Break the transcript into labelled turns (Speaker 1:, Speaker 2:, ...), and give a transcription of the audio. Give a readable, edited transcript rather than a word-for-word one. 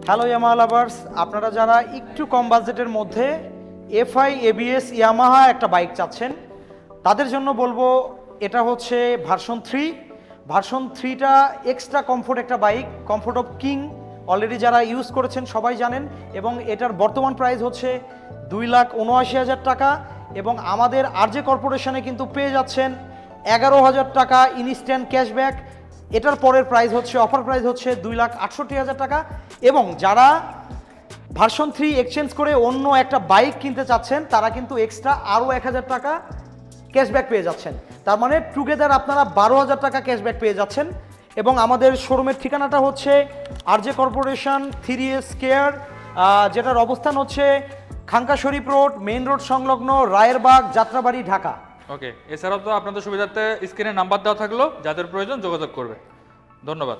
Speaker 1: Hello Yamaha lovers, আপনারা যারা একটু কম বাজেটের মধ্যে এফআই এবিএস ইয়ামাহা একটা বাইক চাচ্ছেন তাদের জন্য বলবো এটা হচ্ছে ভার্সন 3টা এক্সট্রা কমফোর্ট একটা bike, comfort of king. Already যারা ইউজ করেছেন সবাই জানেন এবং এটার বর্তমান প্রাইস হচ্ছে 2,79,000 টাকা এবং আমাদের আরজে কর্পোরেশনে কিন্তু পেয়ে যাচ্ছেন 11,000 টাকা ইনস্ট্যান্ট ক্যাশব্যাক। এটার পরের প্রাইস হচ্ছে, অফার প্রাইস হচ্ছে 2,68,000 টাকা এবং যারা ভার্সন 3 এক্সচেঞ্জ করে অন্য একটা বাইক কিনতে চাচ্ছেন তারা কিন্তু এক্সট্রা আরও 1,000 টাকা ক্যাশব্যাক পেয়ে যাচ্ছেন। তার মানে টুগেদার আপনারা 12,000 টাকা ক্যাশব্যাক পেয়ে যাচ্ছেন। এবং আমাদের শোরুমের ঠিকানাটা হচ্ছে আরজে কর্পোরেশন 3S কেয়ার, যেটার অবস্থান হচ্ছে খাঙ্কা শরীফ রোড, মেইন রোড সংলগ্ন, রায়েরবাগ, যাত্রাবাড়ি, ঢাকা।
Speaker 2: ওকে, এছাড়াও তো আপনাদের সুবিধার্থে স্ক্রিনে নাম্বার দেওয়া থাকলো, যাদের প্রয়োজন যোগাযোগ করবে। ধন্যবাদ।